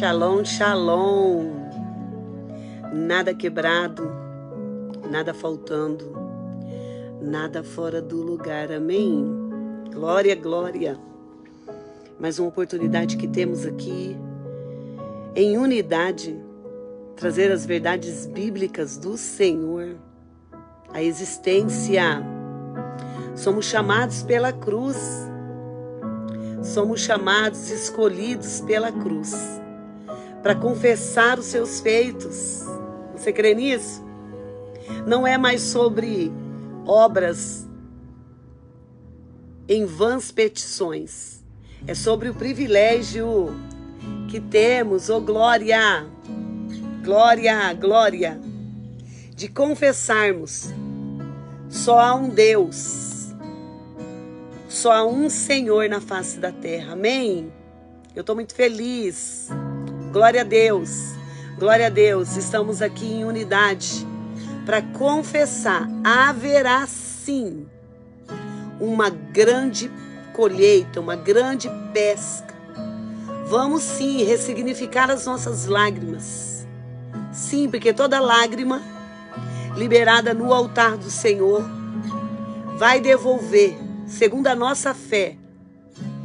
Shalom, shalom. Nada quebrado, nada faltando, nada fora do lugar. Amém? Glória, glória. Mais uma oportunidade que temos aqui, em unidade, trazer as verdades bíblicas do Senhor, a existência. Somos chamados pela cruz. Somos chamados, escolhidos pela cruz, para confessar os seus feitos. Você crê nisso? Não é mais sobre obras em vãs petições. É sobre o privilégio que temos, oh glória, glória, glória, de confessarmos: só há um Deus, só há um Senhor na face da terra. Amém? Eu estou muito feliz. Glória a Deus. Glória a Deus. Estamos aqui em unidade para confessar. Haverá sim uma grande colheita, uma grande pesca. Vamos sim ressignificar as nossas lágrimas. Sim, porque toda lágrima liberada no altar do Senhor vai devolver, segundo a nossa fé,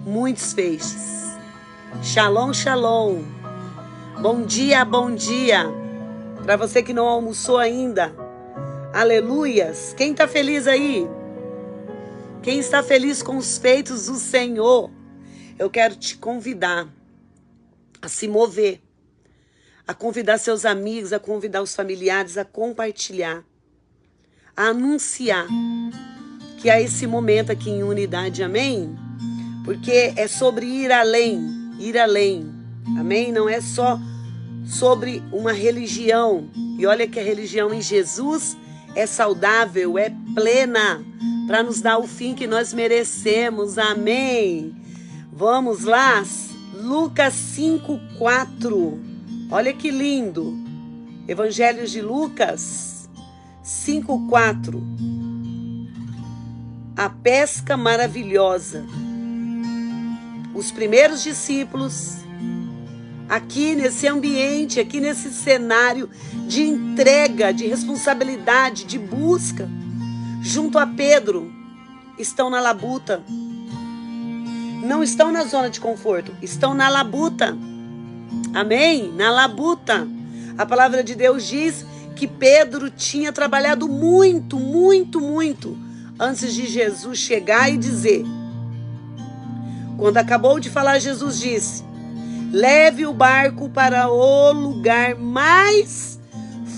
muitos feixes. Shalom, shalom. Bom dia, bom dia. Para você que não almoçou ainda. Aleluias. Quem está feliz aí? Quem está feliz com os feitos do Senhor? Eu quero te convidar a se mover, a convidar seus amigos, a convidar os familiares, a compartilhar, a anunciar que há esse momento aqui em unidade, amém? Porque é sobre ir além, amém? Não é só sobre uma religião. E olha que a religião em Jesus é saudável, é plena, para nos dar o fim que nós merecemos, amém? Vamos lá, Lucas 5:4. Olha que lindo. Evangelho de Lucas 5:4. A pesca maravilhosa. Os primeiros discípulos, aqui nesse ambiente, aqui nesse cenário de entrega, de responsabilidade, de busca, junto a Pedro, estão na labuta. Não estão na zona de conforto, estão na labuta. Amém? Na labuta. A palavra de Deus diz que Pedro tinha trabalhado muito, muito, muito, antes de Jesus chegar e dizer. Quando acabou de falar, Jesus disse: leve o barco para o lugar mais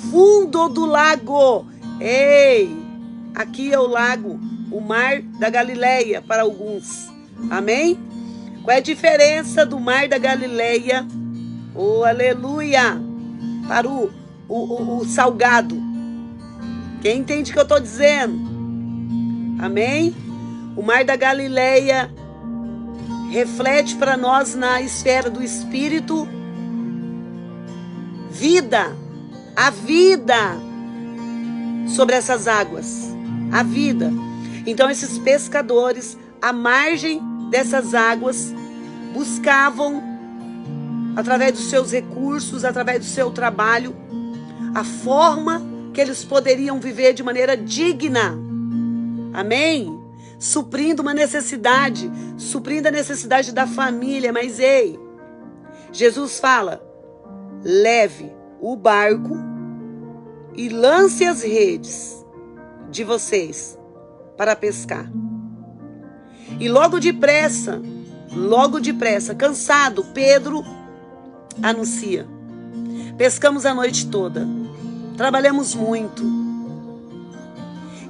fundo do lago. Ei, aqui é o lago, o mar da Galileia para alguns. Amém? Qual é a diferença do mar da Galileia, oh aleluia, para o salgado? Quem entende o que eu estou dizendo? Amém? O mar da Galileia reflete para nós na esfera do Espírito vida, a vida sobre essas águas, a vida. Então esses pescadores, à margem dessas águas, buscavam, através dos seus recursos, através do seu trabalho, a forma que eles poderiam viver de maneira digna. Amém? Suprindo uma necessidade, suprindo a necessidade da família. Mas ei, Jesus fala: leve o barco e lance as redes de vocês para pescar. E logo depressa, cansado, Pedro anuncia: pescamos a noite toda, trabalhamos muito.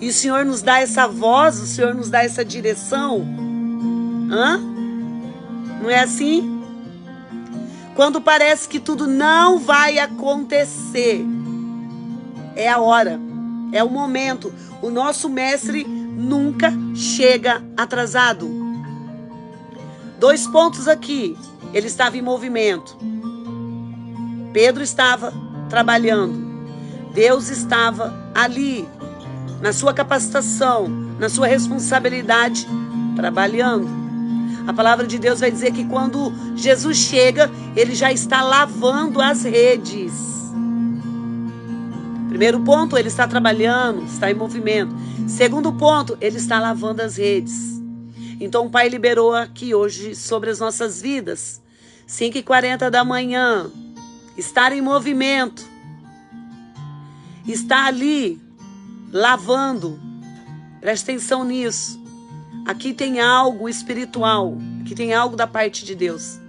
E o Senhor nos dá essa voz, o Senhor nos dá essa direção. Não é assim? Quando parece que tudo não vai acontecer, é a hora, é o momento. O nosso mestre nunca chega atrasado. 2 pontos aqui. Ele estava em movimento. Pedro estava trabalhando. Deus estava ali, na sua capacitação, na sua responsabilidade, trabalhando. A palavra de Deus vai dizer que quando Jesus chega, ele já está lavando as redes. Primeiro ponto, ele está trabalhando, está em movimento. Segundo ponto, ele está lavando as redes. Então o Pai liberou aqui hoje sobre as nossas vidas. 5h40 da manhã. Estar em movimento. Está ali lavando. Preste atenção nisso. Aqui tem algo espiritual. Aqui tem algo da parte de Deus.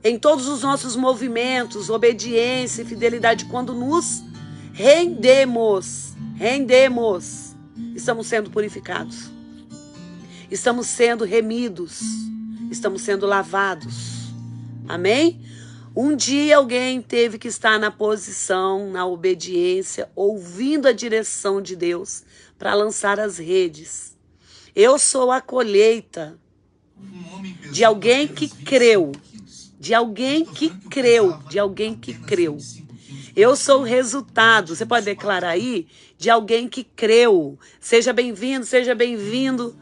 Em todos os nossos movimentos, obediência e fidelidade, quando nos rendemos, estamos sendo purificados. Estamos sendo remidos. Estamos sendo lavados. Amém? Um dia alguém teve que estar na posição, na obediência, ouvindo a direção de Deus para lançar as redes. Eu sou a colheita de alguém que creu. De alguém que creu. De alguém que creu. Eu sou o resultado, você pode declarar aí, de alguém que creu. Seja bem-vindo, seja bem-vindo.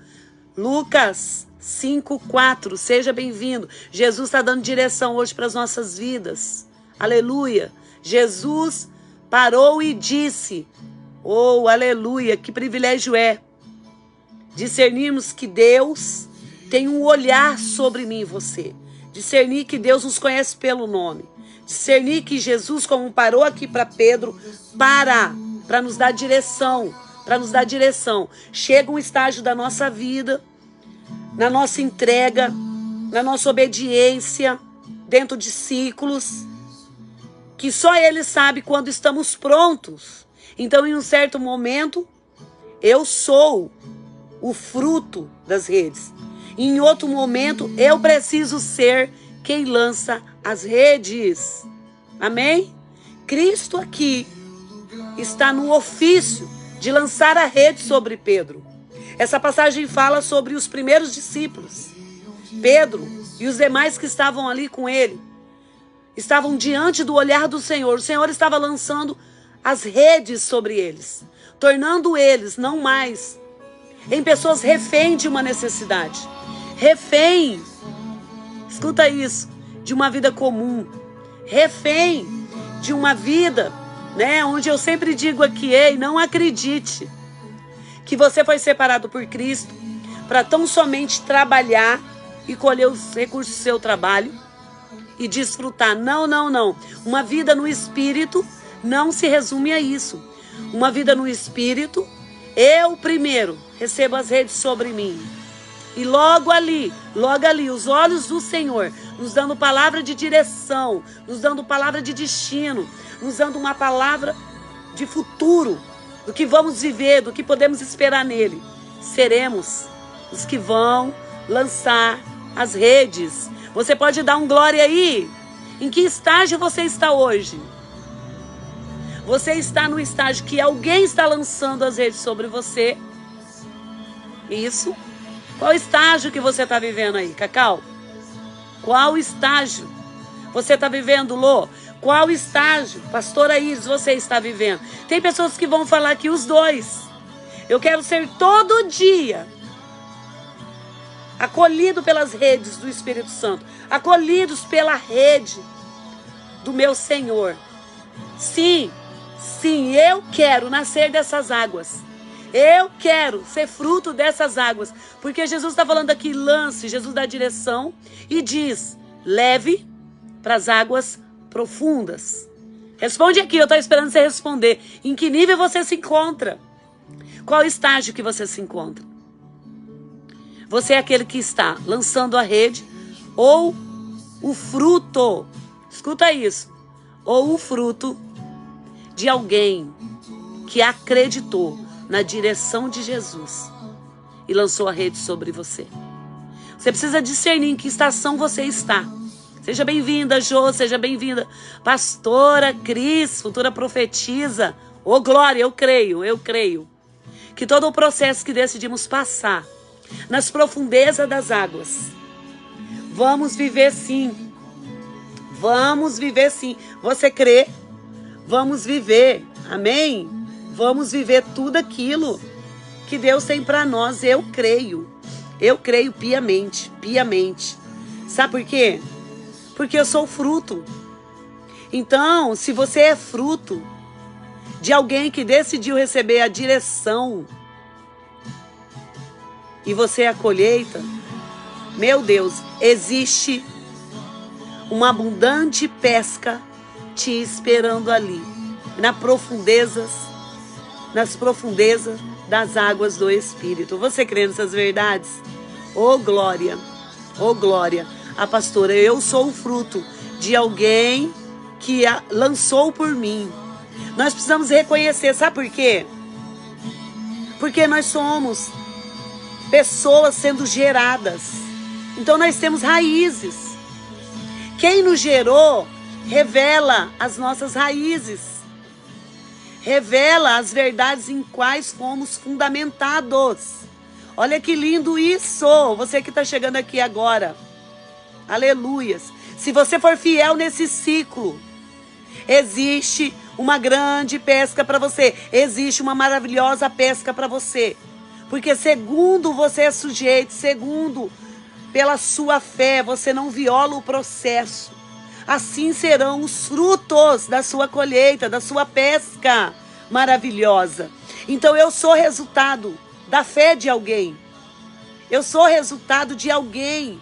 Lucas 5:4, seja bem-vindo. Jesus está dando direção hoje para as nossas vidas. Aleluia. Jesus parou e disse, oh, aleluia, que privilégio é discernirmos que Deus tem um olhar sobre mim e você. Discernir que Deus nos conhece pelo nome. Discernir que Jesus, como parou aqui para Pedro, para nos dar direção, Chega um estágio da nossa vida, na nossa entrega, na nossa obediência, dentro de ciclos, que só Ele sabe quando estamos prontos. Então, em um certo momento, eu sou o fruto das redes. Em outro momento, eu preciso ser quem lança as redes. Amém? Cristo aqui está no ofício de lançar a rede sobre Pedro. Essa passagem fala sobre os primeiros discípulos. Pedro e os demais que estavam ali com ele estavam diante do olhar do Senhor. O Senhor estava lançando as redes sobre eles, tornando eles não mais em pessoas refém de uma necessidade. Refém, escuta isso, de uma vida comum. Refém de uma vida, onde eu sempre digo aqui, ei, não acredite que você foi separado por Cristo para tão somente trabalhar e colher os recursos do seu trabalho e desfrutar. Não, não, não. Uma vida no Espírito não se resume a isso. Uma vida no Espírito, eu primeiro recebo as redes sobre mim. E logo ali, os olhos do Senhor, nos dando palavra de direção, nos dando palavra de destino, nos dando uma palavra de futuro, do que vamos viver, do que podemos esperar nele. Seremos os que vão lançar as redes. Você pode dar um glória aí? Em que estágio você está hoje? Você está no estágio que alguém está lançando as redes sobre você? Isso. Qual estágio que você está vivendo aí, Cacau? Qual estágio você está vivendo, Lô? Qual estágio, pastora Iris, você está vivendo? Tem pessoas que vão falar aqui os dois. Eu quero ser todo dia acolhido pelas redes do Espírito Santo, acolhidos pela rede do meu Senhor. Sim, sim, eu quero nascer dessas águas. Eu quero ser fruto dessas águas. Porque Jesus está falando aqui, lance, Jesus dá direção e diz, leve para as águas profundas. Responde aqui, eu estou esperando você responder. Em que nível você se encontra? Qual estágio que você se encontra? Você é aquele que está lançando a rede ou o fruto, escuta isso, ou o fruto de alguém que acreditou na direção de Jesus e lançou a rede sobre você. Você precisa discernir em que estação você está. Seja bem-vinda, Jô, seja bem-vinda, pastora Cris, futura profetisa. Ô, glória, eu creio que todo o processo que decidimos passar nas profundezas das águas, vamos viver sim. Vamos viver sim. Você crê? Vamos viver. Amém? Vamos viver tudo aquilo que Deus tem para nós. Eu creio. Eu creio piamente, piamente. Sabe por quê? Porque eu sou fruto. Então, se você é fruto de alguém que decidiu receber a direção e você é a colheita, meu Deus, existe uma abundante pesca te esperando ali, nas profundezas das águas do Espírito. Você crê nessas verdades? Oh glória, oh glória. A pastora, eu sou o fruto de alguém que lançou por mim. Nós precisamos reconhecer, sabe por quê? Porque nós somos pessoas sendo geradas. Então nós temos raízes. Quem nos gerou revela as nossas raízes. Revela as verdades em quais fomos fundamentados. Olha que lindo isso. Você que está chegando aqui agora. Aleluias. Se você for fiel nesse ciclo, existe uma grande pesca para você. Existe uma maravilhosa pesca para você. Porque segundo você é sujeito, segundo pela sua fé, você não viola o processo. Assim serão os frutos da sua colheita, da sua pesca maravilhosa. Então eu sou resultado da fé de alguém. Eu sou resultado de alguém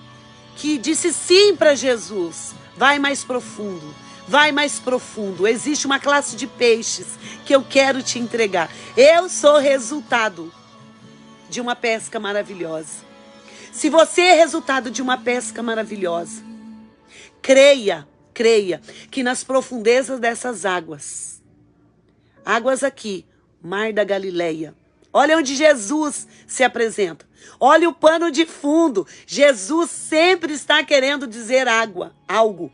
que disse sim para Jesus. Vai mais profundo, vai mais profundo. Existe uma classe de peixes que eu quero te entregar. Eu sou resultado de uma pesca maravilhosa. Se você é resultado de uma pesca maravilhosa, creia que nas profundezas dessas águas aqui, Mar da Galileia, olha onde Jesus se apresenta. Olha o pano de fundo. Jesus sempre está querendo dizer algo.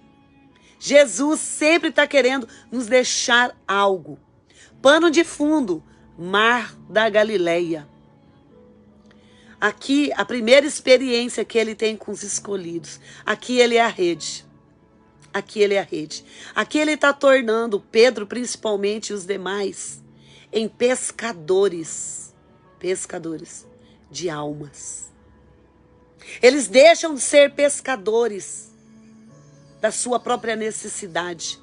Jesus sempre está querendo nos deixar algo. Pano de fundo, Mar da Galileia. Aqui, a primeira experiência que ele tem com os escolhidos. Aqui ele é a rede. Aqui ele é a rede. Aqui ele está tornando Pedro, principalmente, e os demais, em pescadores. Pescadores de almas. Eles deixam de ser pescadores da sua própria necessidade,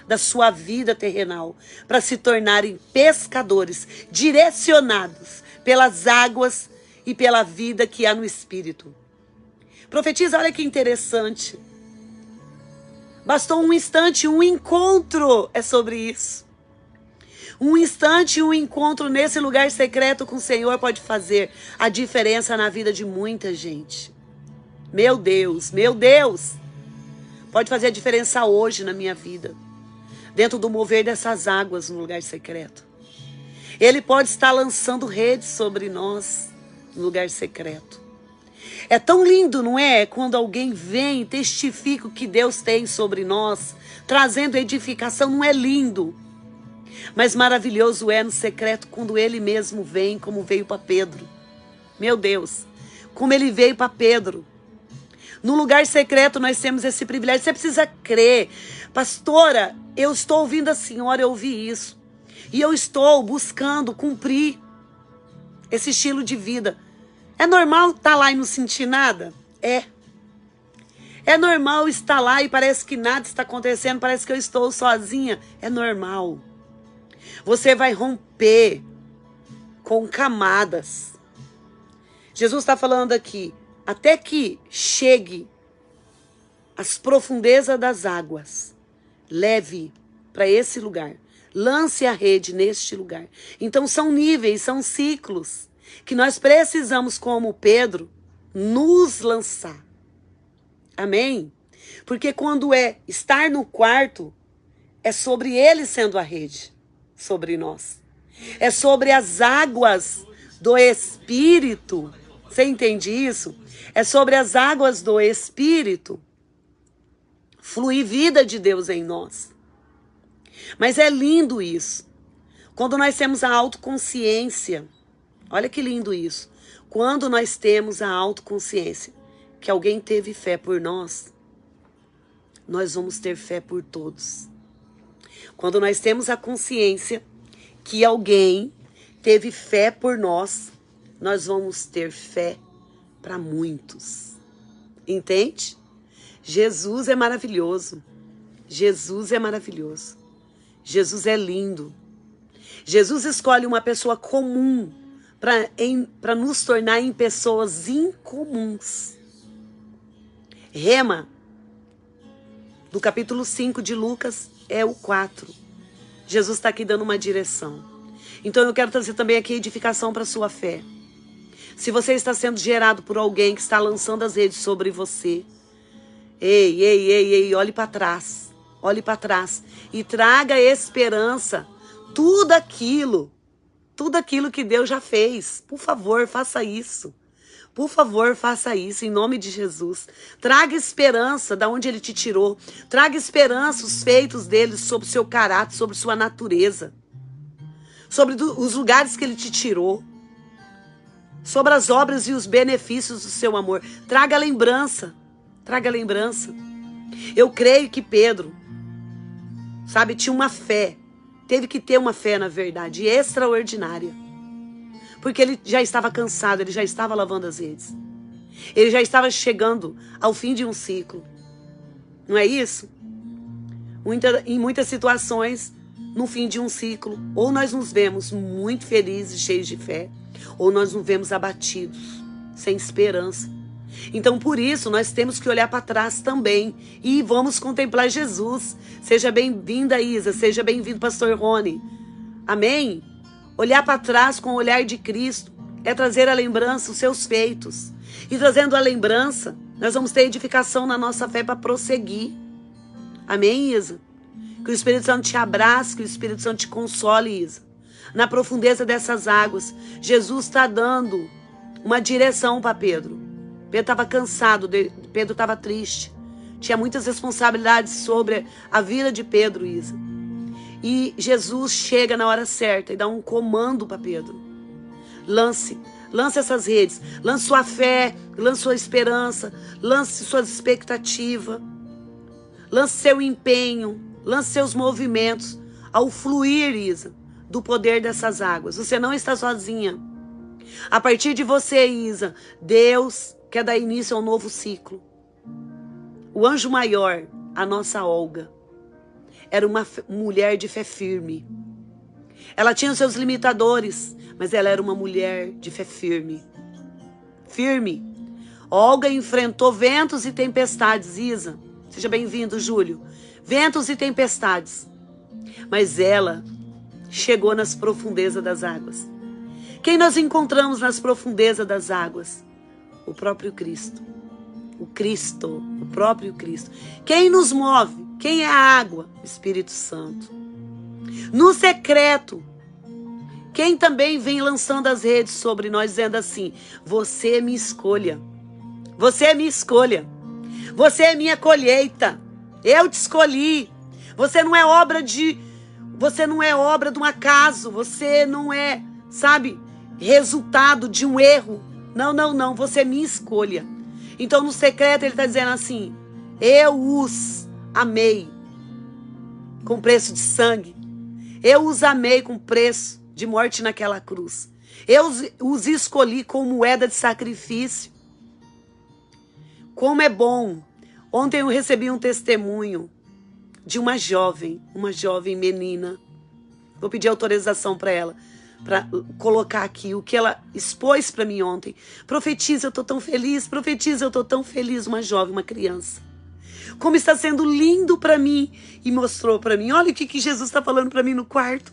da sua vida terrenal, para se tornarem pescadores direcionados pelas águas e pela vida que há no Espírito. Profetiza, olha que interessante. Bastou um instante, um encontro é sobre isso. Um instante, um encontro nesse lugar secreto com o Senhor pode fazer a diferença na vida de muita gente. Meu Deus, meu Deus. Pode fazer a diferença hoje na minha vida. Dentro do mover dessas águas no lugar secreto. Ele pode estar lançando redes sobre nós no lugar secreto. É tão lindo, não é? Quando alguém vem e testifica o que Deus tem sobre nós, trazendo edificação, não é lindo? Mas maravilhoso é no secreto quando ele mesmo vem, como veio para Pedro. Meu Deus, como ele veio para Pedro. No lugar secreto nós temos esse privilégio. Você precisa crer. Pastora, eu estou ouvindo a senhora, eu ouvi isso. E eu estou buscando cumprir esse estilo de vida. É normal estar lá e não sentir nada? É. É normal estar lá e parece que nada está acontecendo, parece que eu estou sozinha. É normal. Você vai romper com camadas. Jesus está falando aqui, até que chegue às profundezas das águas, leve para esse lugar, lance a rede neste lugar. Então são níveis, são ciclos que nós precisamos, como Pedro, nos lançar. Amém? Porque quando é estar no quarto, é sobre ele sendo a rede, sobre nós. É sobre as águas do Espírito. Você entende isso? É sobre as águas do Espírito. Fluir vida de Deus em nós. Mas é lindo isso. Quando nós temos a autoconsciência. Olha que lindo isso. Quando nós temos a autoconsciência que alguém teve fé por nós, nós vamos ter fé por todos. Quando nós temos a consciência que alguém teve fé por nós, nós vamos ter fé para muitos. Entende? Jesus é maravilhoso. Jesus é maravilhoso. Jesus é lindo. Jesus escolhe uma pessoa comum para nos tornar em pessoas incomuns. Rema, do capítulo 5 de Lucas, é o 4. Jesus está aqui dando uma direção. Então eu quero trazer também aqui edificação para a sua fé. Se você está sendo gerado por alguém que está lançando as redes sobre você, ei, olhe para trás. Olhe para trás e traga esperança. Tudo aquilo que Deus já fez. Por favor, faça isso. Por favor, faça isso em nome de Jesus. Traga esperança da onde Ele te tirou. Traga esperança, os feitos dele sobre o seu caráter, sobre sua natureza. Sobre os lugares que Ele te tirou. Sobre as obras e os benefícios do seu amor. Traga lembrança. Traga lembrança. Eu creio que Pedro, sabe, tinha uma fé. Teve que ter uma fé, na verdade, extraordinária. Porque ele já estava cansado, ele já estava lavando as redes. Ele já estava chegando ao fim de um ciclo. Não é isso? Em muitas situações, no fim de um ciclo, ou nós nos vemos muito felizes, cheios de fé, ou nós nos vemos abatidos, sem esperança. Então, por isso, nós temos que olhar para trás também e vamos contemplar Jesus. Seja bem-vinda, Isa. Seja bem-vindo, pastor Rony. Amém? Olhar para trás com o olhar de Cristo é trazer à lembrança os seus feitos. E trazendo a lembrança, nós vamos ter edificação na nossa fé para prosseguir. Amém, Isa? Que o Espírito Santo te abrace, que o Espírito Santo te console, Isa. Na profundeza dessas águas, Jesus está dando uma direção para Pedro. Pedro estava cansado, Pedro estava triste. Tinha muitas responsabilidades sobre a vida de Pedro, Isa. E Jesus chega na hora certa e dá um comando para Pedro. Lance essas redes. Lance sua fé, lance sua esperança, lance suas expectativas. Lance seu empenho, lance seus movimentos ao fluir, Isa, do poder dessas águas. Você não está sozinha. A partir de você, Isa, Deus quer dar início a um novo ciclo. O anjo maior, a nossa Olga, era uma mulher de fé firme. Ela tinha os seus limitadores, mas ela era uma mulher de fé firme. Firme. Olga enfrentou ventos e tempestades, Isa. Seja bem-vindo, Júlio. Ventos e tempestades. Mas ela chegou nas profundezas das águas. Quem nós encontramos nas profundezas das águas? O próprio Cristo. O próprio Cristo. Quem nos move? Quem é a água? O Espírito Santo. No secreto, quem também vem lançando as redes sobre nós, dizendo assim: você é minha escolha. Você é minha escolha. Você é minha colheita. Eu te escolhi. Você não é obra de um acaso. Você não é, sabe, resultado de um erro. Não. Você é minha escolha. Então, no secreto, ele está dizendo assim: eu os amei com preço de sangue. Eu os amei com preço de morte naquela cruz. Eu os escolhi com moeda de sacrifício. Como é bom. Ontem eu recebi um testemunho de uma jovem menina. Vou pedir autorização para ela, para colocar aqui o que ela expôs para mim ontem. Profetiza, eu estou tão feliz. Profetiza, eu estou tão feliz. Uma jovem, uma criança. Como está sendo lindo para mim. E mostrou para mim. Olha o que Jesus está falando para mim no quarto.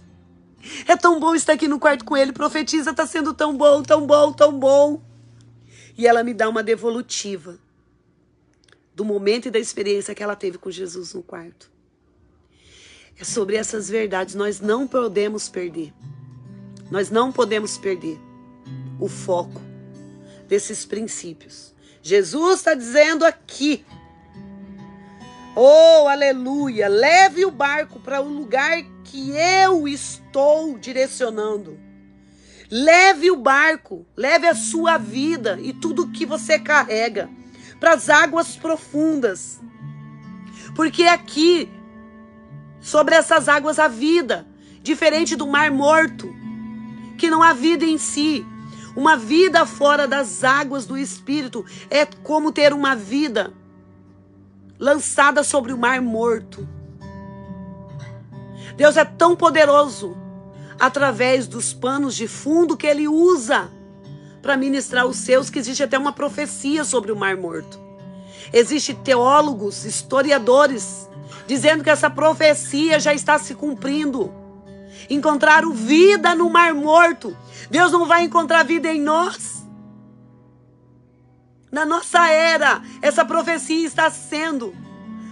É tão bom estar aqui no quarto com ele. Profetiza, está sendo tão bom, tão bom, tão bom. E ela me dá uma devolutiva do momento e da experiência que ela teve com Jesus no quarto. É sobre essas verdades. Nós não podemos perder. Nós não podemos perder o foco desses princípios. Jesus está dizendo aqui: oh, aleluia, leve o barco para o lugar que eu estou direcionando. Leve o barco, leve a sua vida e tudo que você carrega para as águas profundas. Porque aqui, sobre essas águas, há vida, diferente do mar morto, que não há vida em si. Uma vida fora das águas do Espírito é como ter uma vida lançada sobre o mar morto. Deus é tão poderoso através dos panos de fundo que Ele usa para ministrar os seus, que existe até uma profecia sobre o mar morto. Existem teólogos, historiadores, dizendo que essa profecia já está se cumprindo. Encontraram vida no mar morto. Deus não vai encontrar vida em nós? Na nossa era, essa profecia está sendo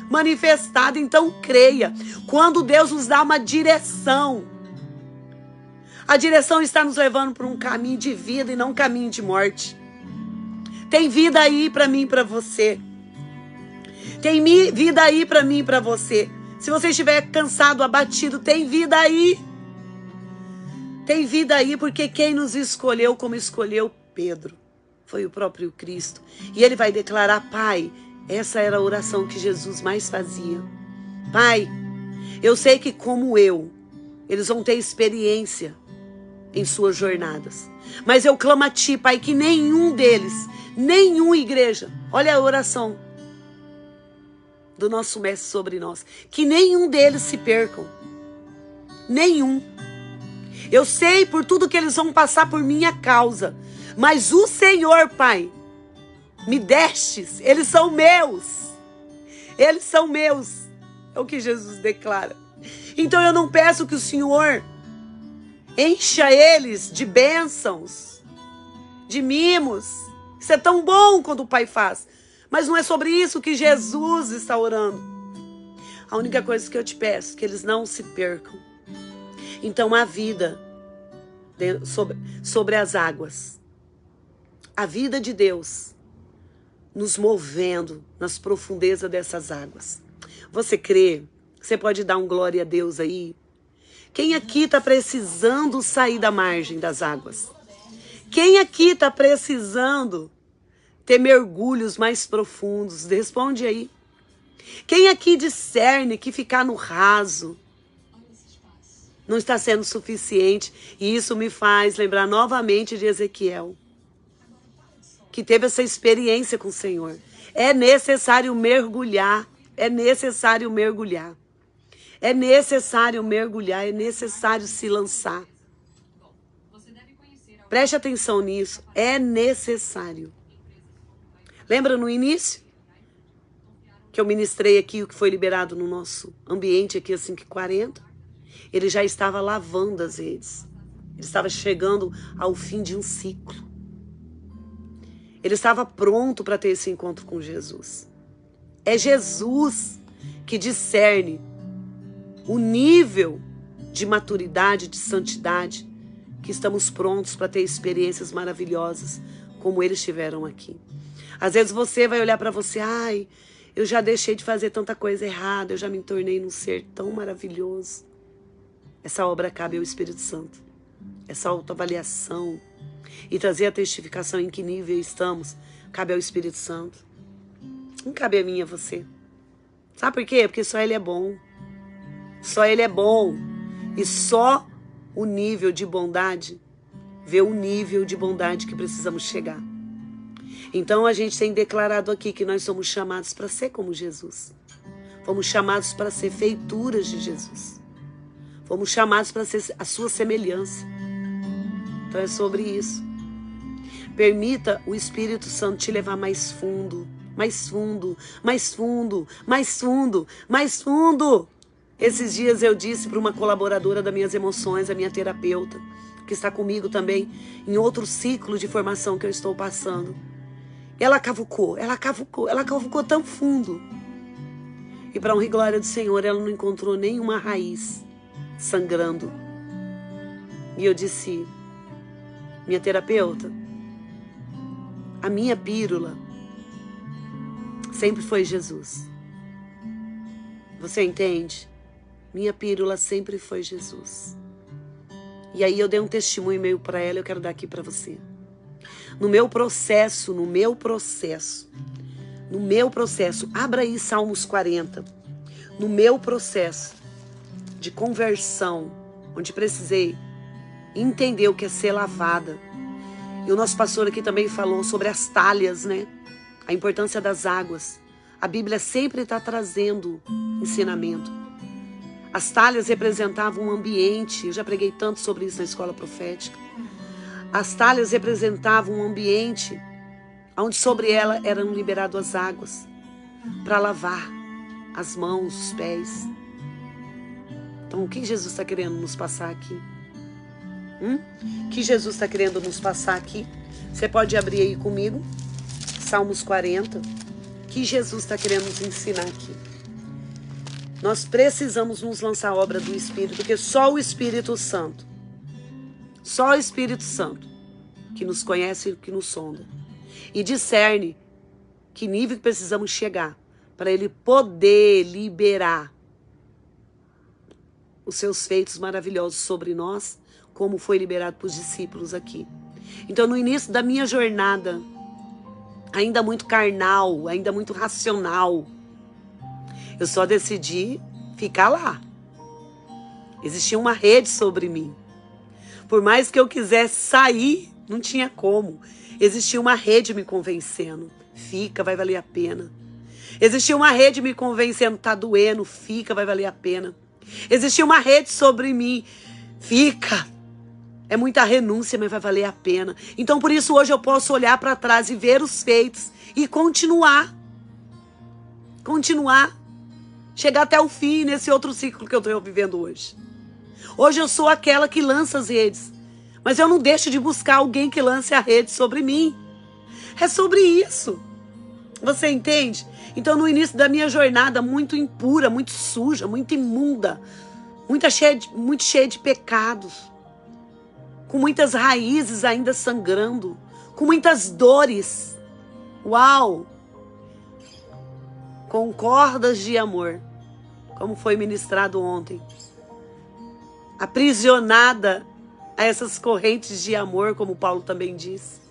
manifestada, então creia. Quando Deus nos dá uma direção, a direção está nos levando para um caminho de vida e não um caminho de morte. Tem vida aí para mim e para você. Tem vida aí para mim e para você. Se você estiver cansado, abatido, tem vida aí. Tem vida aí, porque quem nos escolheu como escolheu Pedro foi o próprio Cristo. E ele vai declarar: Pai, essa era a oração que Jesus mais fazia. Pai, eu sei que como eu, eles vão ter experiência em suas jornadas. Mas eu clamo a Ti, Pai, que nenhum deles, nenhuma igreja, olha a oração do nosso mestre sobre nós, que nenhum deles se percam. Nenhum. Eu sei por tudo que eles vão passar por minha causa, mas o Senhor, Pai, me destes, eles são meus. Eles são meus. É o que Jesus declara. Então eu não peço que o Senhor encha eles de bênçãos, de mimos. Isso é tão bom quando o Pai faz. Mas não é sobre isso que Jesus está orando. A única coisa que eu te peço é que eles não se percam. Então a vida sobre as águas. A vida de Deus nos movendo nas profundezas dessas águas. Você crê? Você pode dar um glória a Deus aí? Quem aqui está precisando sair da margem das águas? Quem aqui está precisando ter mergulhos mais profundos? Responde aí. Quem aqui discerne que ficar no raso não está sendo suficiente? E isso me faz lembrar novamente de Ezequiel, que teve essa experiência com o Senhor. É necessário mergulhar. É necessário mergulhar. É necessário mergulhar. É necessário se lançar. Preste atenção nisso. É necessário. Lembra no início? Que eu ministrei aqui o que foi liberado no nosso ambiente aqui às 5h40? Ele já estava lavando as redes. Ele estava chegando ao fim de um ciclo. Ele estava pronto para ter esse encontro com Jesus. É Jesus que discerne o nível de maturidade, de santidade, que estamos prontos para ter experiências maravilhosas, como eles tiveram aqui. Às vezes você vai olhar para você: ai, eu já deixei de fazer tanta coisa errada, eu já me tornei num ser tão maravilhoso. Essa obra cabe ao Espírito Santo. Essa autoavaliação e trazer a testificação em que nível estamos, cabe ao Espírito Santo. Não cabe a mim e a você. Sabe por quê? Porque só Ele é bom. Só Ele é bom. E só o nível de bondade vê o nível de bondade que precisamos chegar. Então a gente tem declarado aqui que nós somos chamados para ser como Jesus. Fomos chamados para ser feituras de Jesus. Fomos chamados para ser a sua semelhança. Então é sobre isso. Permita o Espírito Santo te levar mais fundo, mais fundo, mais fundo, mais fundo, mais fundo. Esses dias eu disse para uma colaboradora das minhas emoções, a minha terapeuta, que está comigo também em outro ciclo de formação que eu estou passando. Ela cavucou tão fundo. E para honra e glória do Senhor, ela não encontrou nenhuma raiz sangrando. E eu disse: minha terapeuta, a minha pílula sempre foi Jesus. Você entende? Minha pílula sempre foi Jesus. E aí eu dei um testemunho meio para ela, eu quero dar aqui para você. No meu processo, abra aí Salmos 40. No meu processo de conversão, onde precisei entender o que é ser lavada E o nosso pastor aqui também falou sobre as talhas, né? A importância das águas. A Bíblia sempre está trazendo ensinamento. As talhas representavam um ambiente. Eu já preguei tanto sobre isso na escola profética. As talhas representavam um ambiente onde sobre ela eram liberadas as águas para lavar as mãos, os pés. Então, o que Jesus está querendo nos passar aqui? O que Jesus está querendo nos passar aqui? Você pode abrir aí comigo, Salmos 40. O que Jesus está querendo nos ensinar aqui? Nós precisamos nos lançar a obra do Espírito, porque só o Espírito Santo, que nos conhece, que nos sonda, e discerne que nível que precisamos chegar para Ele poder liberar os seus feitos maravilhosos sobre nós, como foi liberado para os discípulos aqui. Então, no início da minha jornada, ainda muito carnal, ainda muito racional, eu só decidi ficar lá. Existia uma rede sobre mim. Por mais que eu quisesse sair, não tinha como. Existia uma rede me convencendo. Fica, vai valer a pena. Existia uma rede me convencendo, tá doendo, fica, vai valer a pena. Existia uma rede sobre mim, fica. É muita renúncia, mas vai valer a pena. Então, por isso, hoje eu posso olhar para trás e ver os feitos e continuar. Chegar até o fim nesse outro ciclo que eu estou vivendo hoje. Hoje eu sou aquela que lança as redes. Mas eu não deixo de buscar alguém que lance a rede sobre mim. É sobre isso. Você entende? Então, no início da minha jornada, muito impura, muito suja, muito imunda, muito cheia de pecados, com muitas raízes ainda sangrando, com muitas dores. Uau! Com cordas de amor, como foi ministrado ontem. Aprisionada a essas correntes de amor, como Paulo também disse.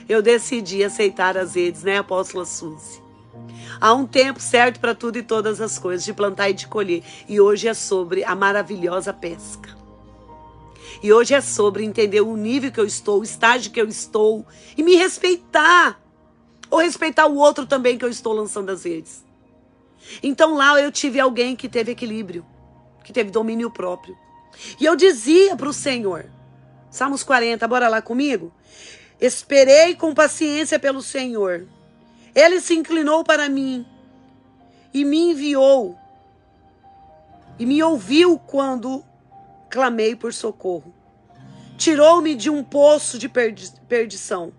Eu decidi aceitar as redes, né, apóstola Suzy? Há um tempo certo para tudo e todas as coisas, de plantar e de colher. E hoje é sobre a maravilhosa pesca. E hoje é sobre entender o nível que eu estou, o estágio que eu estou, e me respeitar. Ou respeitar o outro também que eu estou lançando as redes. Então lá eu tive alguém que teve equilíbrio, que teve domínio próprio. E eu dizia para o Senhor, Salmos 40, bora lá comigo? Esperei com paciência pelo Senhor. Ele se inclinou para mim e me enviou e me ouviu quando clamei por socorro. Tirou-me de um poço de perdição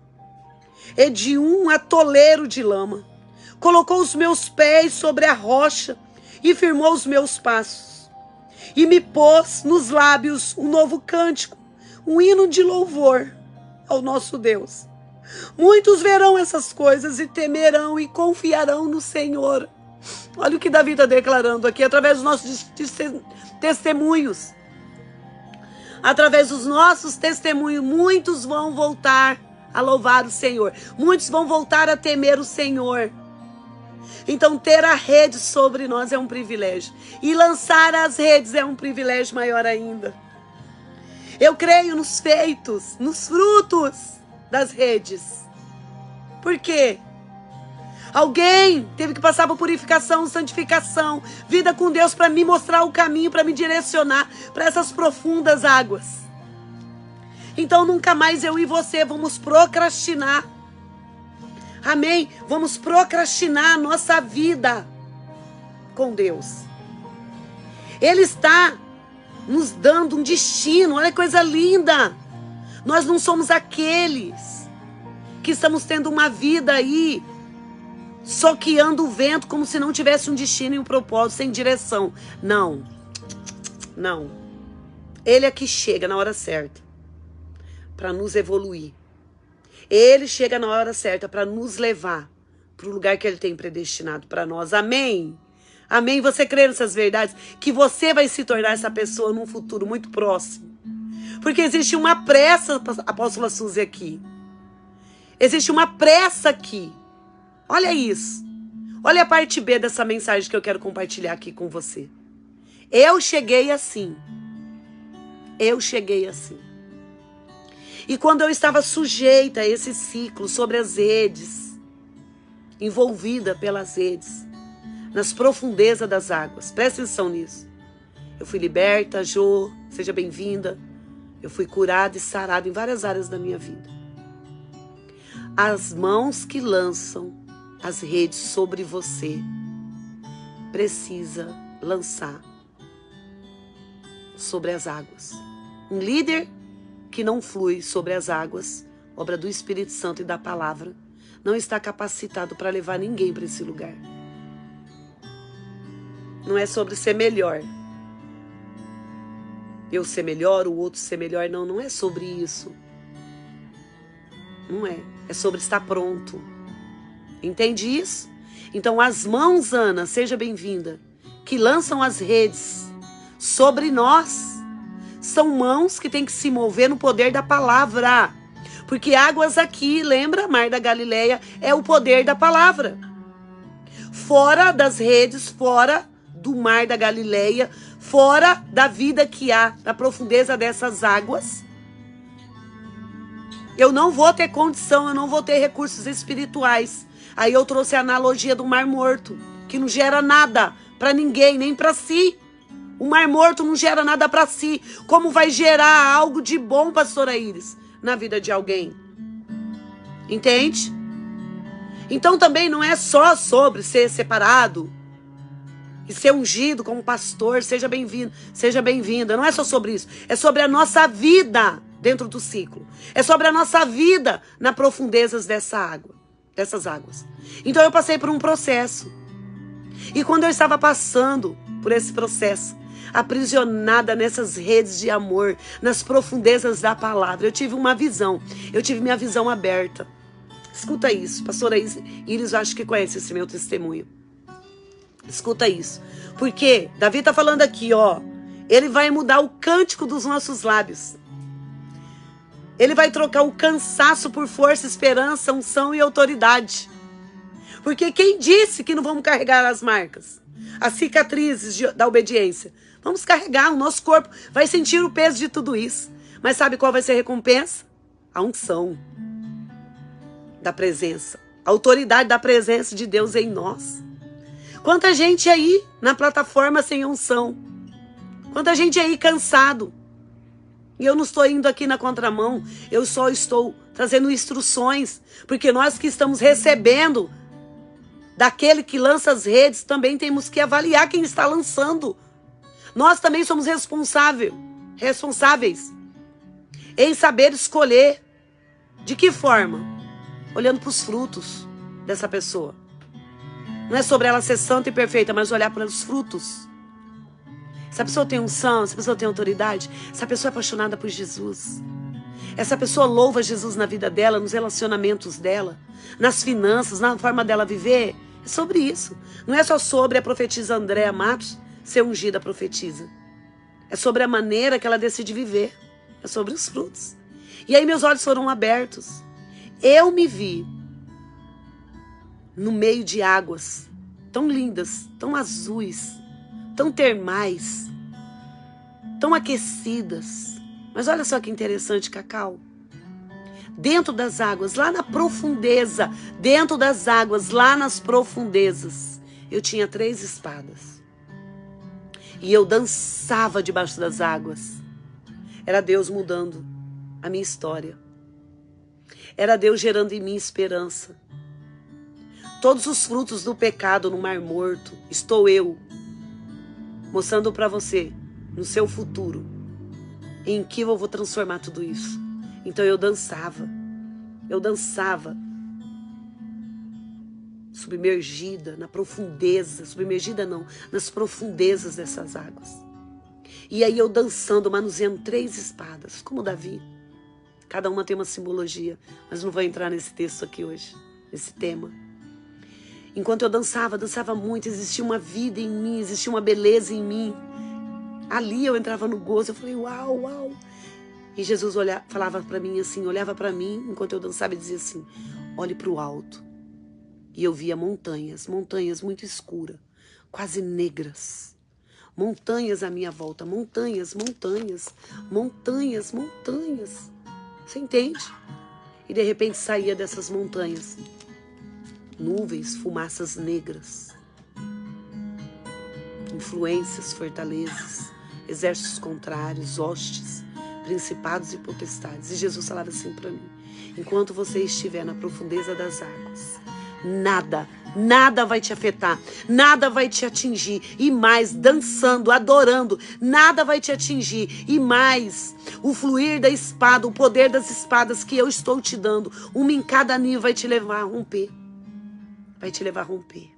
e de um atoleiro de lama. Colocou os meus pés sobre a rocha e firmou os meus passos. E me pôs nos lábios um novo cântico, um hino de louvor ao nosso Deus. Muitos verão essas coisas e temerão e confiarão no Senhor. Olha o que Davi está declarando aqui, através dos nossos testemunhos. Através dos nossos testemunhos, muitos vão voltar a louvar o Senhor. Muitos vão voltar a temer o Senhor. Então, ter a rede sobre nós é um privilégio. E lançar as redes é um privilégio maior ainda. Eu creio nos feitos, nos frutos das redes. Por quê? Alguém teve que passar por purificação, santificação, vida com Deus para me mostrar o caminho, para me direcionar para essas profundas águas. Então nunca mais eu e você vamos procrastinar. Amém? Vamos procrastinar a nossa vida com Deus. Ele está nos dando um destino, olha que coisa linda. Nós não somos aqueles que estamos tendo uma vida aí soqueando o vento como se não tivesse um destino e um propósito, sem direção. Não. Ele é que chega na hora certa para nos evoluir. Ele chega na hora certa para nos levar para o lugar que Ele tem predestinado para nós. Amém? Amém? Você crê nessas verdades? Que você vai se tornar essa pessoa num futuro muito próximo. Porque existe uma pressa, apóstola Suzy, aqui. Existe uma pressa aqui. Olha isso. Olha a parte B dessa mensagem que eu quero compartilhar aqui com você. Eu cheguei assim. E quando eu estava sujeita a esse ciclo sobre as redes, envolvida pelas redes, nas profundezas das águas, presta atenção nisso. Eu fui liberta, Jô, seja bem-vinda. Eu fui curada e sarada em várias áreas da minha vida. As mãos que lançam as redes sobre você precisa lançar sobre as águas. Um líder que não flui sobre as águas, obra do Espírito Santo e da palavra, não está capacitado para levar ninguém para esse lugar. Não é sobre ser melhor. Eu ser melhor, o outro ser melhor. Não, não é sobre isso. Não é. É sobre estar pronto. Entende isso? Então as mãos, Ana, seja bem-vinda, que lançam as redes sobre nós, são mãos que têm que se mover no poder da palavra. Porque águas aqui, lembra? Mar da Galileia é o poder da palavra. Fora das redes, fora do mar da Galileia, fora da vida que há na profundeza dessas águas, eu não vou ter condição, eu não vou ter recursos espirituais. Aí eu trouxe a analogia do Mar Morto, que não gera nada para ninguém, nem para si. O Mar Morto não gera nada para si. Como vai gerar algo de bom, pastora Iris, na vida de alguém? Entende? Então também não é só sobre ser separado e ser ungido como pastor. Seja bem-vindo, seja bem-vinda. Não é só sobre isso. É sobre a nossa vida dentro do ciclo. É sobre a nossa vida nas profundezas dessas águas. Então eu passei por um processo. E quando eu estava passando por esse processo, aprisionada nessas redes de amor, nas profundezas da palavra, eu tive uma visão. Eu tive minha visão aberta. Escuta isso. Pastora Iris, eu acho que conhece esse meu testemunho. Escuta isso. Porque Davi está falando aqui, ó. Ele vai mudar o cântico dos nossos lábios. Ele vai trocar o cansaço por força, esperança, unção e autoridade. Porque quem disse que não vamos carregar as marcas? As cicatrizes da obediência. Vamos carregar, o nosso corpo vai sentir o peso de tudo isso. Mas sabe qual vai ser a recompensa? A unção da presença. A autoridade da presença de Deus em nós. Quanta gente aí na plataforma sem unção. Quanta gente aí cansado. E eu não estou indo aqui na contramão. Eu só estou trazendo instruções. Porque nós que estamos recebendo daquele que lança as redes, também temos que avaliar quem está lançando. Nós também somos responsáveis em saber escolher. De que forma? Olhando para os frutos dessa pessoa. Não é sobre ela ser santa e perfeita, mas olhar para os frutos. Essa pessoa tem unção, essa pessoa tem autoridade, essa pessoa é apaixonada por Jesus. Essa pessoa louva Jesus na vida dela, nos relacionamentos dela, nas finanças, na forma dela viver. É sobre isso. Não é só sobre a profetisa Andréa Matos ser ungida profetisa. É sobre a maneira que ela decide viver. É sobre os frutos. E aí meus olhos foram abertos. Eu me vi no meio de águas tão lindas, tão azuis, tão termais, tão aquecidas. Mas olha só que interessante, Cacau. Dentro das águas, lá na profundeza, dentro das águas, lá nas profundezas, eu tinha 3 espadas. E eu dançava debaixo das águas. Era Deus mudando a minha história. Era Deus gerando em mim esperança. Todos os frutos do pecado no Mar Morto, estou eu mostrando para você, no seu futuro, em que eu vou transformar tudo isso. Então eu dançava, submergida na profundeza, submergida não, nas profundezas dessas águas. E aí eu dançando, manuseando 3 espadas, como Davi. Cada uma tem uma simbologia, mas não vou entrar nesse texto aqui hoje, nesse tema. Enquanto eu dançava muito, existia uma vida em mim, existia uma beleza em mim. Ali eu entrava no gozo, eu falei, uau, uau. E Jesus falava para mim assim, olhava para mim, enquanto eu dançava e dizia assim, olhe para o alto. E eu via montanhas muito escuras, quase negras. Montanhas à minha volta, montanhas. Você entende? E de repente saía dessas montanhas nuvens, fumaças negras, influências, fortalezas, exércitos contrários, hostes, principados e potestades. E Jesus falava assim para mim: enquanto você estiver na profundeza das águas, nada vai te afetar, nada vai te atingir. E mais, dançando, adorando, nada vai te atingir. E mais, o fluir da espada, o poder das espadas que eu estou te dando, uma em cada nível, vai te levar a romper. Vai te levar a romper.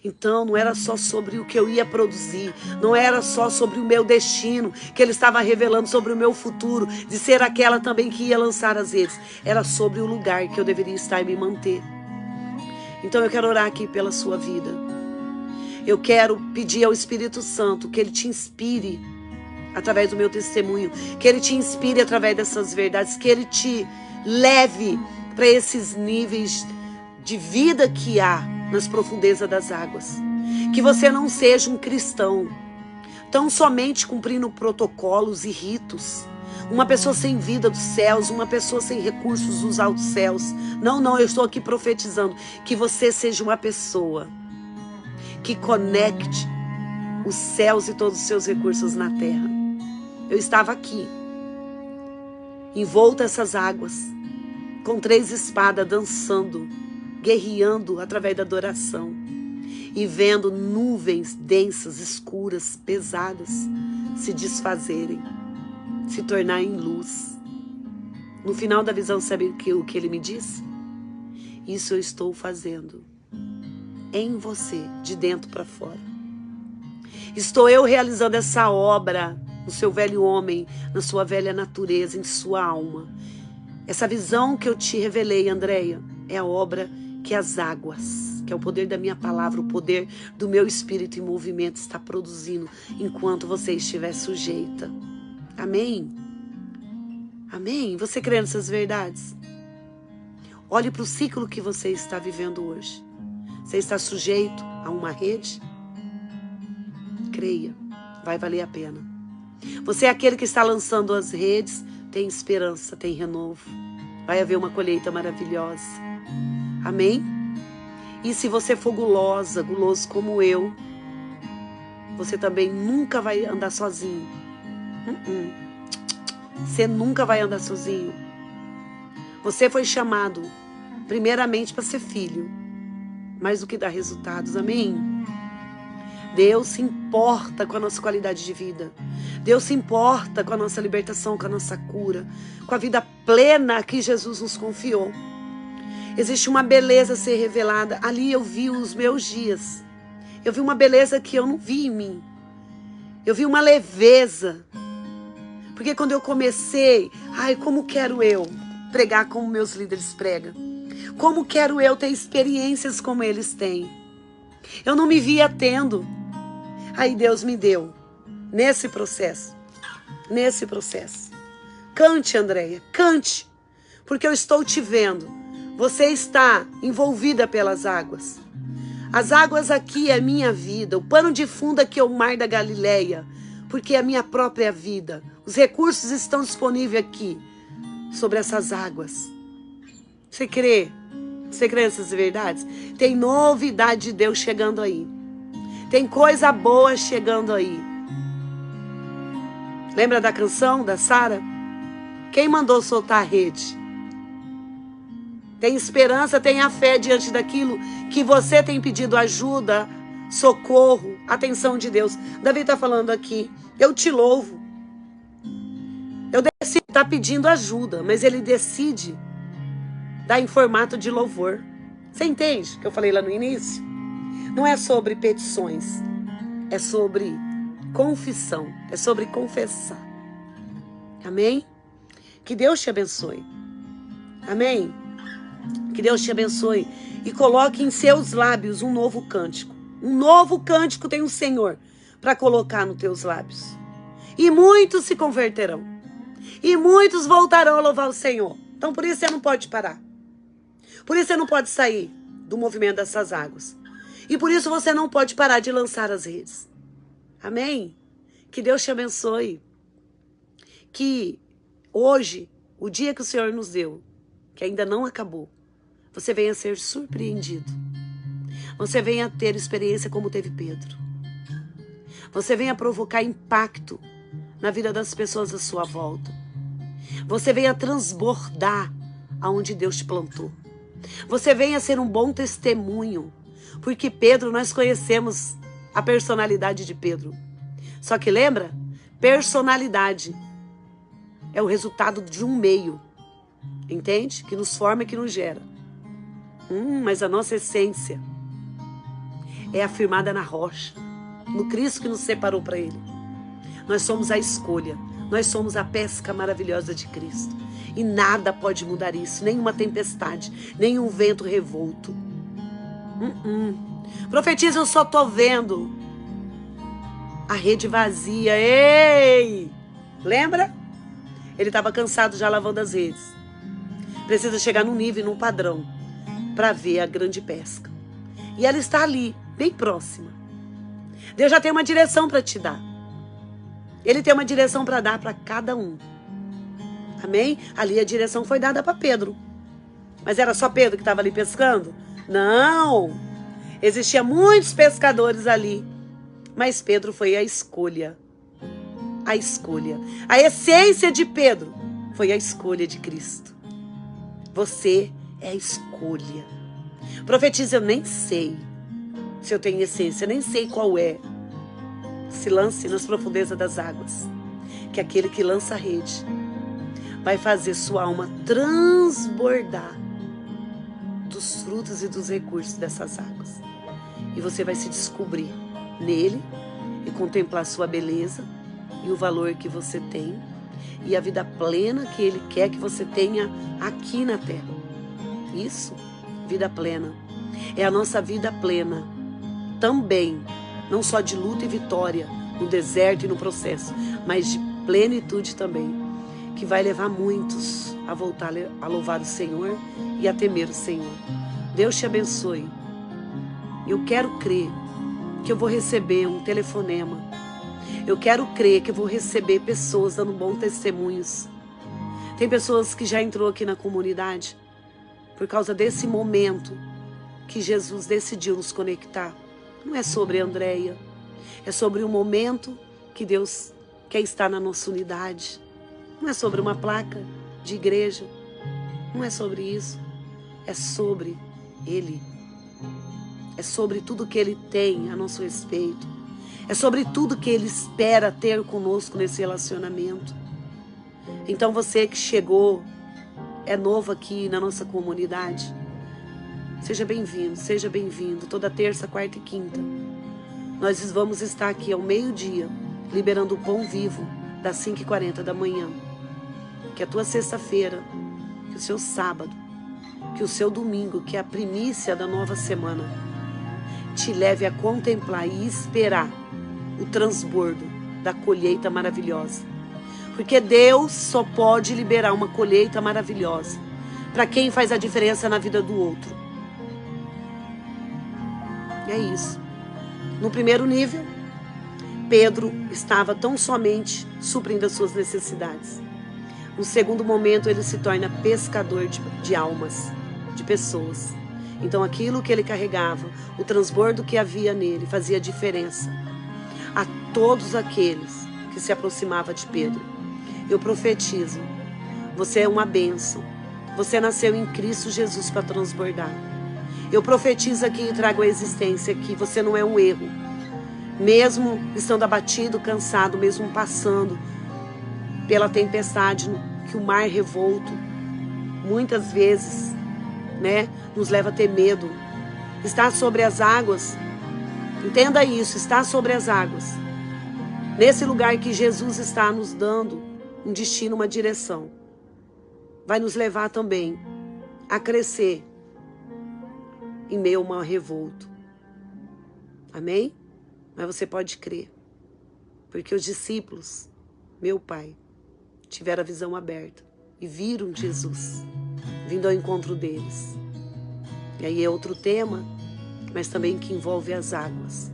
Então não era só sobre o que eu ia produzir, não era só sobre o meu destino, que ele estava revelando sobre o meu futuro, de ser aquela também que ia lançar as redes. Era sobre o lugar que eu deveria estar e me manter. Então eu quero orar aqui pela sua vida. Eu quero pedir ao Espírito Santo que ele te inspire através do meu testemunho, que ele te inspire através dessas verdades, que ele te leve para esses níveis de vida que há nas profundezas das águas. Que você não seja um cristão tão somente cumprindo protocolos e ritos, uma pessoa sem vida dos céus, uma pessoa sem recursos dos altos céus. Não, eu estou aqui profetizando que você seja uma pessoa que conecte os céus e todos os seus recursos na terra. Eu estava aqui, envolta essas águas, com 3 espadas, dançando, guerreando através da adoração e vendo nuvens densas, escuras, pesadas se desfazerem, se tornar em luz. No final da visão, sabe o que ele me disse? Isso eu estou fazendo em você, de dentro para fora. Estou eu realizando essa obra no seu velho homem, na sua velha natureza, em sua alma. Essa visão que eu te revelei, Andréia, é a obra que as águas, que é o poder da minha palavra, o poder do meu espírito em movimento está produzindo enquanto você estiver sujeita. Amém? Amém? Você crê nessas verdades? Olhe para o ciclo que você está vivendo hoje. Você está sujeito a uma rede? Creia, vai valer a pena. Você é aquele que está lançando as redes, tem esperança, tem renovo. Vai haver uma colheita maravilhosa. Amém? E se você for guloso como eu, você também nunca vai andar sozinho. Você nunca vai andar sozinho. Você foi chamado primeiramente para ser filho, mais do que dar resultados. Amém? Deus se importa com a nossa qualidade de vida. Deus se importa com a nossa libertação, com a nossa cura, com a vida plena que Jesus nos confiou. Existe uma beleza a ser revelada. Ali eu vi os meus dias. Eu vi uma beleza que eu não vi em mim. Eu vi uma leveza. Porque quando eu comecei, como quero eu pregar como meus líderes pregam? Como quero eu ter experiências como eles têm? Eu não me via tendo. Aí Deus me deu. Nesse processo. Cante, Andréia, cante. Porque eu estou te vendo. Você está envolvida pelas águas. As águas aqui é a minha vida. O pano de fundo aqui é o mar da Galileia. Porque é a minha própria vida. Os recursos estão disponíveis aqui. Sobre essas águas. Você crê? Você crê nessas verdades? Tem novidade de Deus chegando aí. Tem coisa boa chegando aí. Lembra da canção da Sara? Quem mandou soltar a rede? Tem esperança, tem a fé diante daquilo que você tem pedido ajuda, socorro, atenção de Deus. Davi está falando aqui, eu te louvo. Eu decido estar pedindo ajuda, mas ele decide dar em formato de louvor. Você entende o que eu falei lá no início? Não é sobre petições, é sobre confissão, é sobre confessar. Amém? Que Deus te abençoe. Amém? Que Deus te abençoe e coloque em seus lábios um novo cântico. Um novo cântico tem o Senhor para colocar nos teus lábios. E muitos se converterão. E muitos voltarão a louvar o Senhor. Então por isso você não pode parar. Por isso você não pode sair do movimento dessas águas. E por isso você não pode parar de lançar as redes. Amém? Que Deus te abençoe. Que hoje o dia que o Senhor nos deu, que ainda não acabou, você venha ser surpreendido. Você venha ter experiência como teve Pedro. Você venha provocar impacto na vida das pessoas à sua volta. Você venha transbordar aonde Deus te plantou. Você venha ser um bom testemunho. Porque Pedro, nós conhecemos a personalidade de Pedro. Só que lembra? Personalidade é o resultado de um meio. Entende? Que nos forma e que nos gera. Mas a nossa essência é afirmada na rocha. No Cristo que nos separou para Ele. Nós somos a escolha. Nós somos a pesca maravilhosa de Cristo. E nada pode mudar isso. Nenhuma tempestade. Nenhum vento revolto. Profetiza, eu só tô vendo a rede vazia. Ei! Lembra? Ele estava cansado já lavando as redes. Precisa chegar num nível e num padrão para ver a grande pesca. E ela está ali, bem próxima. Deus já tem uma direção para te dar. Ele tem uma direção para dar para cada um. Amém? Ali a direção foi dada para Pedro. Mas era só Pedro que estava ali pescando? Não! Existiam muitos pescadores ali. Mas Pedro foi a escolha. A escolha. A essência de Pedro foi a escolha de Cristo. Você é a escolha. Profetiza, eu nem sei se eu tenho essência, nem sei qual é. Se lance nas profundezas das águas. Que aquele que lança a rede vai fazer sua alma transbordar dos frutos e dos recursos dessas águas. E você vai se descobrir nele e contemplar sua beleza e o valor que você tem e a vida plena que ele quer que você tenha aqui na terra. Isso, vida plena. É a nossa vida plena também, não só de luta e vitória no deserto e no processo, mas de plenitude também, que vai levar muitos a voltar a louvar o Senhor e a temer o Senhor. Deus te abençoe. Eu quero crer que eu vou receber um telefonema. Eu quero crer que eu vou receber pessoas dando bons testemunhos. Tem pessoas que já entrou aqui na comunidade por causa desse momento que Jesus decidiu nos conectar. Não é sobre a Andréia, é sobre o momento que Deus quer estar na nossa unidade. Não é sobre uma placa de igreja, não é sobre isso, é sobre Ele. É sobre tudo que Ele tem a nosso respeito. É sobre tudo que Ele espera ter conosco nesse relacionamento. Então você que chegou, é novo aqui na nossa comunidade, seja bem-vindo. Toda terça, quarta e quinta, nós vamos estar aqui ao meio-dia, liberando o pão vivo, das 5h40 da manhã. Que a tua sexta-feira, que o seu sábado, que o seu domingo, que é a primícia da nova semana, te leve a contemplar e esperar o transbordo da colheita maravilhosa. Porque Deus só pode liberar uma colheita maravilhosa para quem faz a diferença na vida do outro. É isso. No primeiro nível, Pedro estava tão somente suprindo as suas necessidades. No segundo momento, ele se torna pescador de almas, de pessoas. Então aquilo que ele carregava, o transbordo que havia nele, fazia diferença a todos aqueles que se aproximavam de Pedro. Eu profetizo, você é uma bênção. Você nasceu em Cristo Jesus para transbordar. Eu profetizo aqui e trago a existência que você não é um erro. Mesmo estando abatido, cansado, mesmo passando pela tempestade que o mar revolto, muitas vezes, nos leva a ter medo. Estar sobre as águas, entenda isso, estar sobre as águas. Nesse lugar que Jesus está nos dando um destino, uma direção, vai nos levar também a crescer em meio a uma revolto. Amém? Mas você pode crer, porque os discípulos, meu Pai, tiveram a visão aberta e viram Jesus vindo ao encontro deles. E aí é outro tema, mas também que envolve as águas.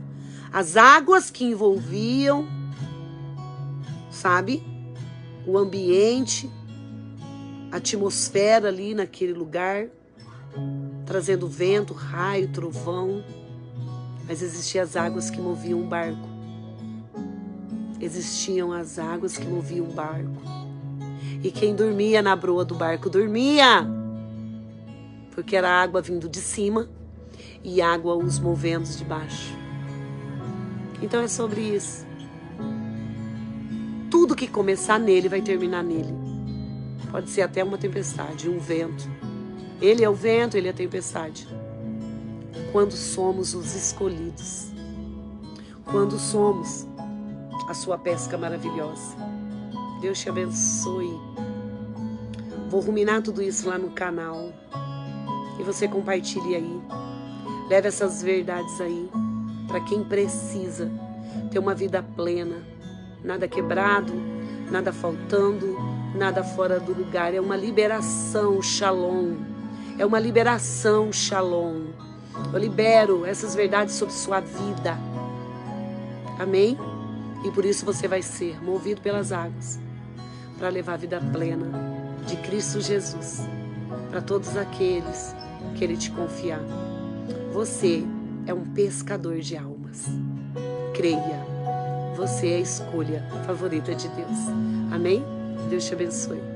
As águas que envolviam, sabe, o ambiente, atmosfera ali naquele lugar, trazendo vento, raio, trovão, mas existiam as águas que moviam o barco. Existiam as águas que moviam o barco. E quem dormia na broa do barco dormia, porque era água vindo de cima e água os movendo de baixo. Então é sobre isso. Tudo que começar nele vai terminar nele. Pode ser até uma tempestade, um vento. Ele é o vento, ele é a tempestade. Quando somos os escolhidos. Quando somos a sua pesca maravilhosa. Deus te abençoe. Vou ruminar tudo isso lá no canal. E você compartilhe aí. Leve essas verdades aí para quem precisa ter uma vida plena. Nada quebrado, nada faltando, nada fora do lugar. É uma liberação, shalom. É uma liberação, shalom. Eu libero essas verdades sobre sua vida. Amém? E por isso você vai ser movido pelas águas para levar a vida plena de Cristo Jesus para todos aqueles que Ele te confiar. Você é um pescador de almas. Creia. Você é a escolha favorita de Deus. Amém? Deus te abençoe.